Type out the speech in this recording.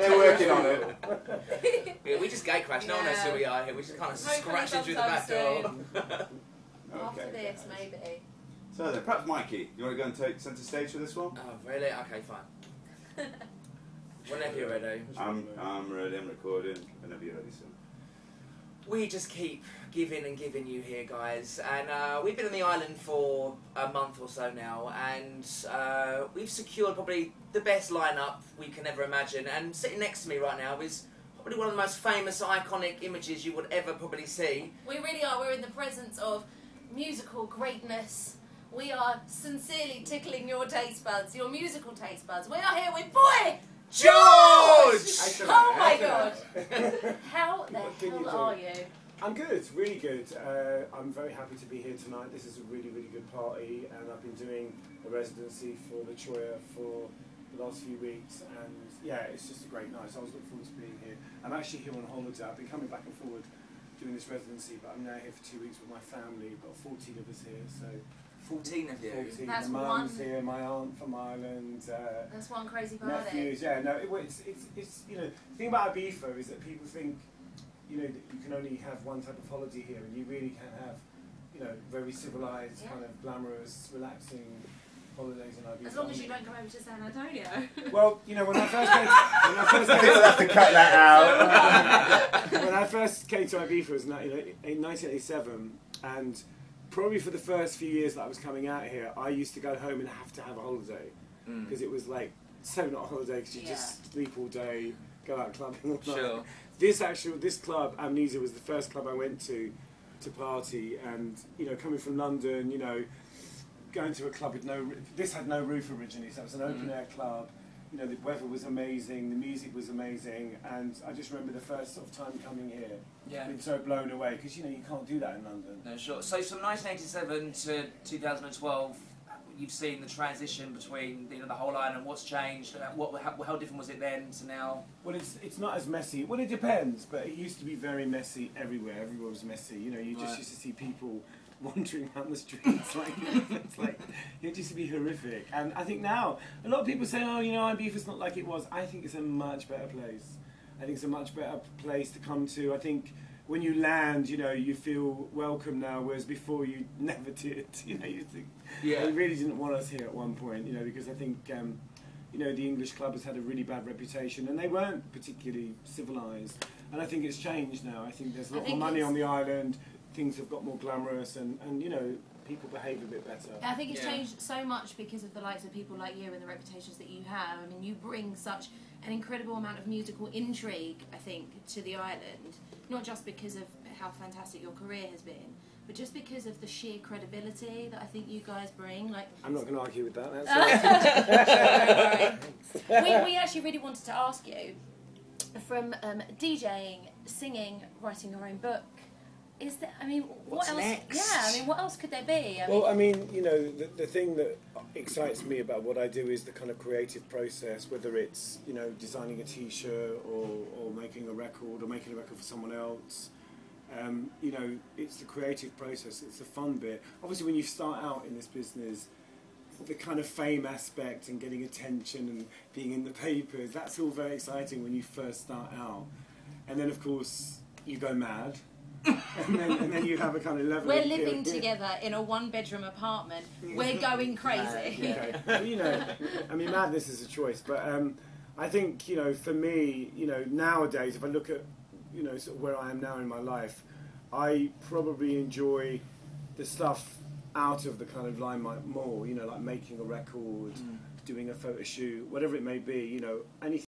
They're working on it. Yeah, we just gate crash. No one knows who we are here. We just kind of scratching through the back door. After this, maybe. So then, perhaps Mikey, you want to go and take centre stage for this one? Oh, really? Okay, fine. Whenever you're ready. I'm ready. I'm recording. Whenever you're ready, sir. We just keep giving and giving you here, guys, and we've been on the island for a month or so now, and we've secured probably the best lineup we can ever imagine, and sitting next to me right now is probably one of the most famous, iconic images you would ever probably see. We really are. We're in the presence of musical greatness. We are sincerely tickling your taste buds, your musical taste buds. We are here with BoyGeorge! Oh my god! How the hell are you? I'm good, really good. I'm very happy to be here tonight. This is a really, really good party, and I've been doing a residency for the Troyer for the last few weeks, and yeah, it's just a great night. So I was looking forward to being here. I'm actually here on holiday. I've been coming back and forward doing this residency, but I'm now here for 2 weeks with my family. We've got 14 of us here, so 14 of you. 14. That's my mum's here, my aunt from Ireland. That's one crazy party. Nephews, yeah. No, it's you know, the thing about Ibiza is that people think, you know, that you can only have one type of holiday here, and you really can have, you know, very civilised, kind of glamorous, relaxing holidays in Ibiza. As long as you don't come over to San Antonio. Well, you know, when I first came, We'll have to cut that out. when I first came to Ibiza, it was in 1987, and probably for the first few years that I was coming out here, I used to go home and have to have a holiday, because it was like so not a holiday because you just sleep all day, go out clubbing all night. Sure. This club, Amnesia, was the first club I went to party, and you know, coming from London, you know, going to a club with this had no roof originally, so it was an open air club. You know, the weather was amazing, the music was amazing, and I just remember the first sort of time coming here, being so blown away, because you know, you can't do that in London. No, sure. So from 1987 to 2012, you've seen the transition between, you know, the whole island. What's changed? How different was it then to now? Well, it's not as messy. Well, it depends, but it used to be very messy everywhere. Everywhere was messy. You know, you just used to see people wandering around the streets like it's like it used to be horrific. And I think now a lot of people say, oh, you know, Ibiza's not like it was. I think it's a much better place. I think it's a much better place to come to. I think when you land, you know, you feel welcome now, whereas before you never did. You know, you think they really didn't want us here at one point. You know, because I think you know, the English club has had a really bad reputation, and they weren't particularly civilised. And I think it's changed now. I think there's a lot more money on the island. Things have got more glamorous, and you know, people behave a bit better. I think it's changed so much because of the likes of people like you and the reputations that you have. I mean, you bring such an incredible amount of musical intrigue, I think, to the island. Not just because of how fantastic your career has been, but just because of the sheer credibility that I think you guys bring. Like, I'm not going to argue with that. That's we actually really wanted to ask you, from DJing, singing, writing your own book. Is there, I mean, what else? Next? Yeah, I mean, what else could there be? Well, I mean, you know, the thing that excites me about what I do is the kind of creative process, whether it's, you know, designing a T-shirt or making a record or making a record for someone else. You know, it's the creative process, it's the fun bit. Obviously, when you start out in this business, the kind of fame aspect and getting attention and being in the papers, that's all very exciting when you first start out. And then, of course, you go mad. and then you have a kind of level. We're living together in a one-bedroom apartment. We're going crazy. Well, you know, I mean, madness is a choice, but I think, you know, for me, you know, nowadays, if I look at, you know, sort of where I am now in my life, I probably enjoy the stuff out of the kind of limelight more. You know, like making a record, doing a photo shoot, whatever it may be. You know, anything.